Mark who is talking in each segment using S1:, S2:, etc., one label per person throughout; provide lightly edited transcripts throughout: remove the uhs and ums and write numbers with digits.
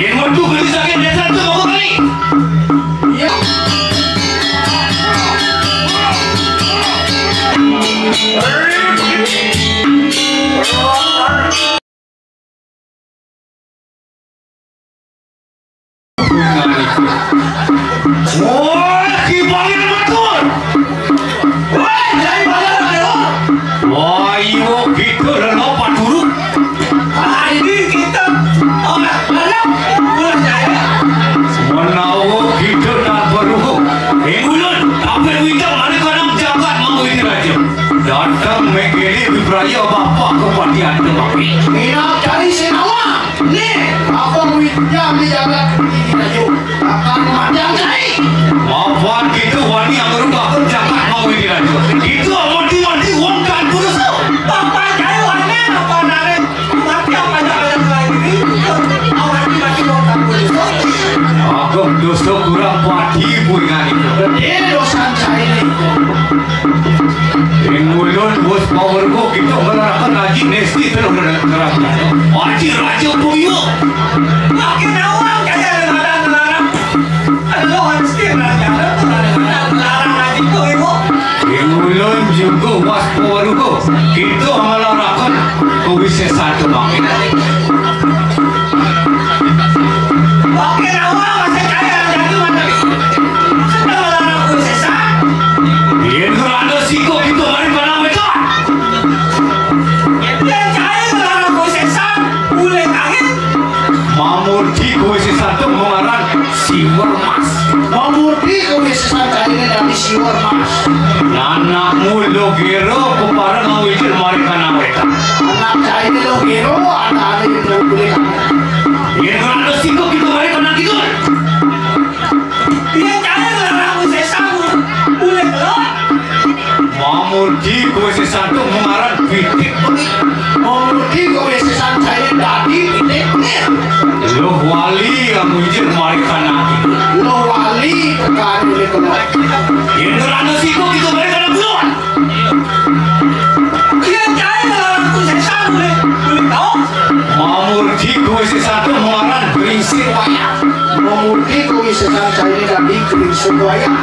S1: Yang waktu beli sakit dia satu berapa kali? Ya. Wah, kibangin betul. Wah, jadi banyak ada. Wah, iyo kita dah lupa turun. Ini kita orang malam bulan jaya. Menawa kita nak beruhu. Bulan apa kita mana kadang jagat mau ini raja. Datang megeli beraya bapa kepatian tetapi. Mina cari senawa. Ni apa witnya menjaga ini raja. Akan macam cai. Maafan kita wani yang berubah jagat mau ini raja. Itu mati wongkan terus. Bapa cai wani apa nare. Mati apa jalan lagi. Awak mati wongkan terus. Aku dosa kurang pati bukan itu. Ini dosa cai ni. Mulun bos power ko kita menerapkan haji nesti terus menerapkan. Haji raja puyo. Makin awak kaya melarang. Ada haji raja melarang haji puyo. Mulun juga bos power ko kita melarangkan ko bisa satu makin. Makin awak masih kaya jadi mana? Sudah melarang ko sesa. Dia kerana siko kita mari Mamurti kuisi satu mengarang siwar mas. Mamurti kuisi satu ini dari siwar mas. Anakmu logero kepada ngawikir mereka naweta. Anak saya ini logero ada yang boleh kamu. Dia kerana siko kita mereka nak tidur. Dia jangan larang kuisi satu boleh keluar. Mamurti kuisi satu mengarang pitik. Mamurti kuisi satu ini dari pitik. Loh wali yang mujur mereka nak. Loh wali tekan boleh keluar. Yang kerana siku kita mereka nak keluar. Dia cahaya larang tu sesa boleh tahu. Mamurti kuisi satu mengarang geringsir wayang. Mamurti kuisi satu cahaya dari geringsir wayang.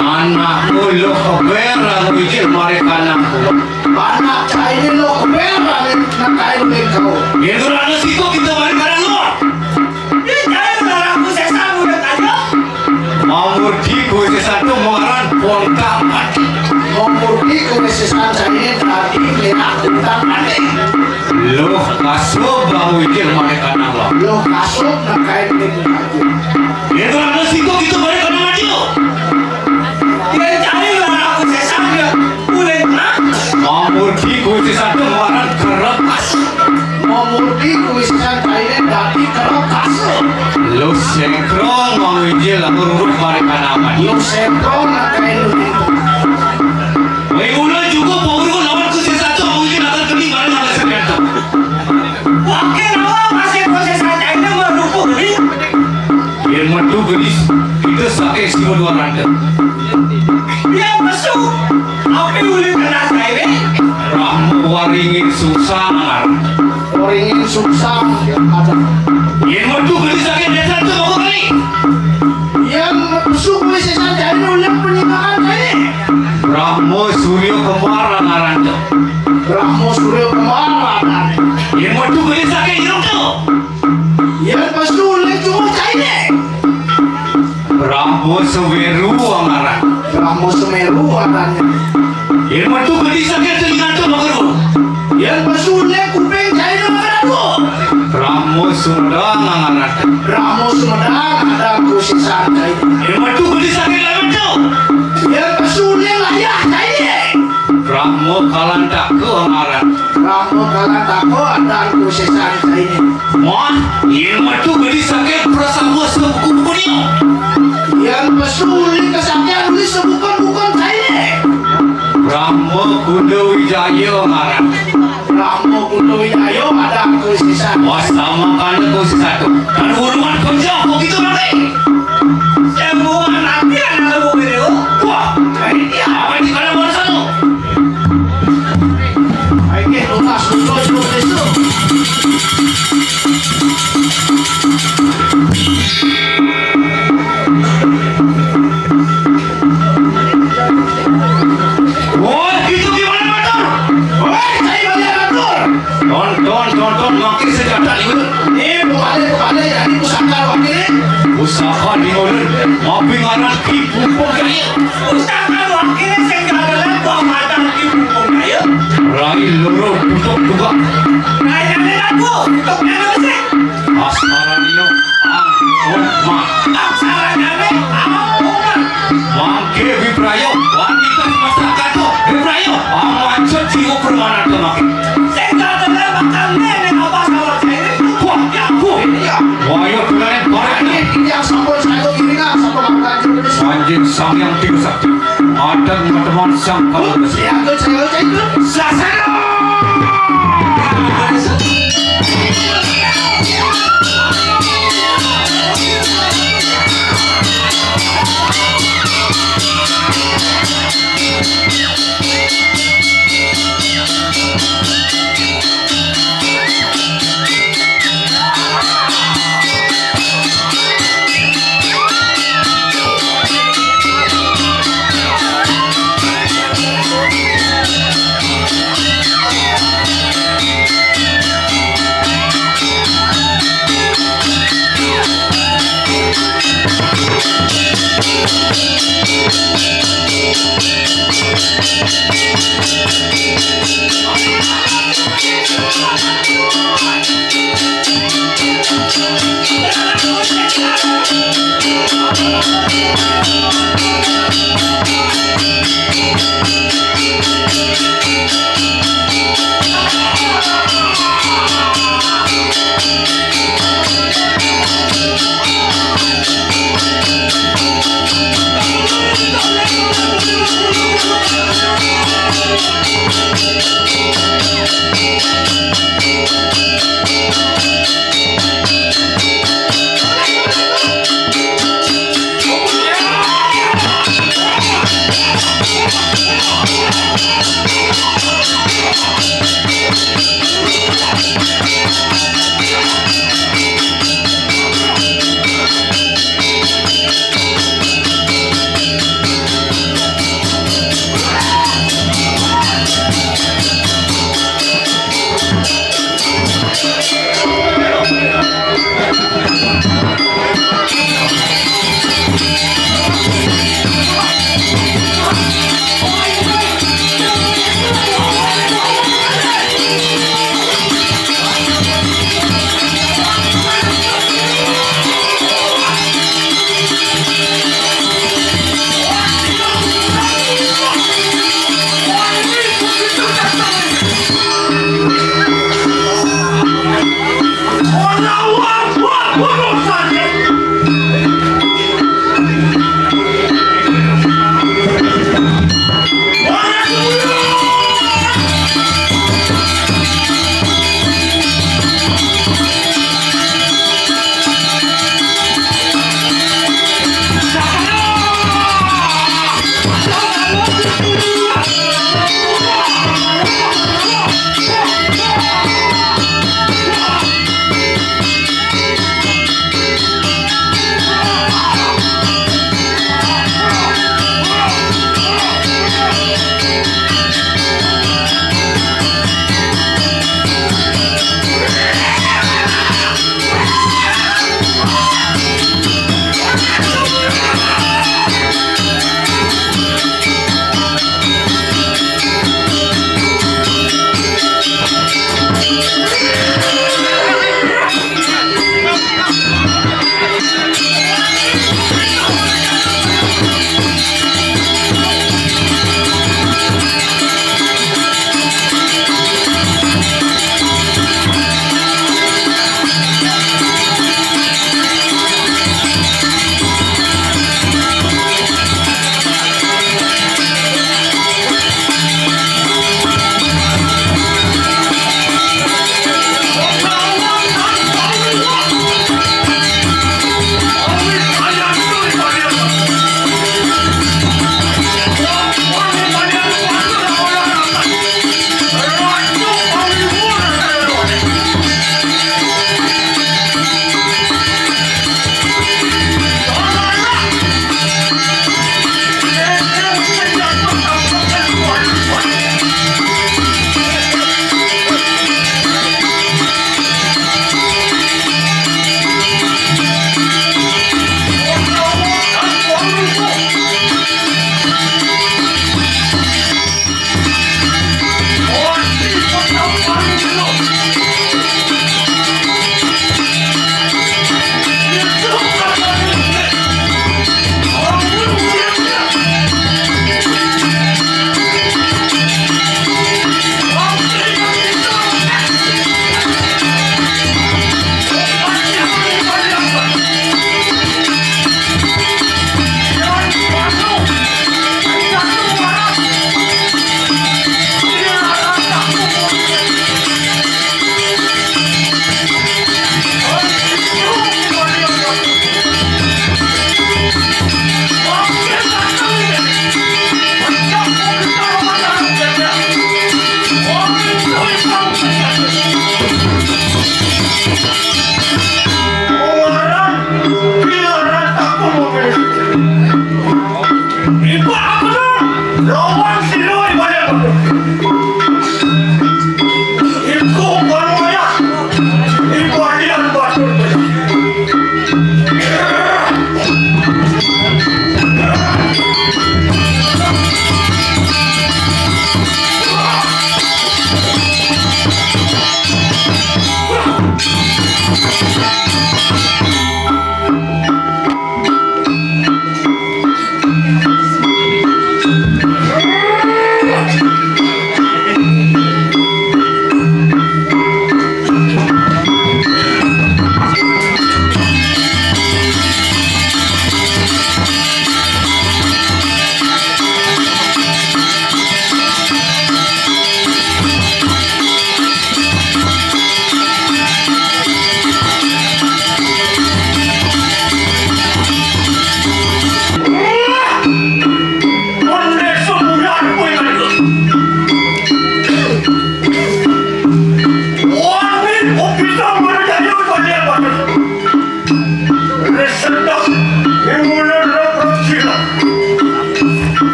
S1: Anak mulu keberang mujur mereka nak. Anak cahaya lo keberang nak kaya boleh kau. Yang kerana siku kita mereka nak keluar. Mamurti kuisi satu mengarang pontang mati. Mamurti kuisi satu ini tadi merah pontang mati. Loh kasut bahu ijil mereka nama. Loh kasut nak kait dengan aku. Dia tu ada situ kita mereka nama maju. Dia cari lah aku sesat dia. Boleh nak? Mamurti kuisi satu mengarang kerekas. Mamurti kuisi satu ini tadi kerekas. Lo senkron mengijil urut mereka nama. Lo senkron nak kain ini. Mengula juga power lawan kuisi satu mengijil akan kini barang ada sekian. Wakil awak masih proses saja ini mendukung ni. Yang mendukung geris kita sakit siapa dua randa. Yang masuk apa boleh kena saya? Ramu waringin susah. Waringin susah ada. Yang mendukung geris sakit dia satu berapa kali? Yang masuk kuisi saja ini oleh penyimpanan ini. Brahmo Suryo Kembaran aranda. Brahmo Suryo Kembaran. Yang mendukung geris sakit hidup tu. Yang masuk oleh cuma ini. Brahmo Semeru angaran. Brahmo Semeru angaran. Yang mendukung geris sakit telinga tu mengeru. Yang masuk oleh kuping China mengeru. Brahmo Sumedang angaran. Brahmo Sumedang ada kuisi santai. Yang mendukung geris sakit lawan tu. Yang masuk oleh layah China. Brahmo Kalantako angaran. Brahmo Kalantako ada kuisi santai. Wah, yang mendukung geris sakit prasangka sebuku ni. Yang masuk oleh kesaktian oleh sebukan China. Brahmo Kuda Wijaya angaran. Brahmo Kuda Wijaya ada kuisi satu. Wah, sama kan kuisi satu. Dan hurungan kerja begitu nanti. Semua nanti ada begitu. Wah, ini dia. Apa ini kalau mana satu? Ini lunas dulu itu. Tapi ngaran Ki Pumpung Gaya.
S2: Ustaz awak ini sing gadalan kok mata Ki Pumpung Gaya.
S1: Rai loro tutup juga.
S2: Rai nane aku, tutup nane sih.
S1: Asmaranio ampun mah.
S2: Asmaranane ampun mah.
S1: Mangke Vibrayo, wanita masyarakat tuh Vibrayo. Amancut jiwa permana tuh makin.
S2: Sing gadalan bakal nene apa sawat saya ini.
S1: Wah, ya. Wayo kalian barang ini.
S3: Ini yang sampun saya ini nggak sampun makan
S1: Anjing sang yang tiga sakti. Ada teman sang kalau besi.
S3: ya tuh saya itu
S1: Sasana.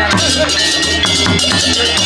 S2: Jangan.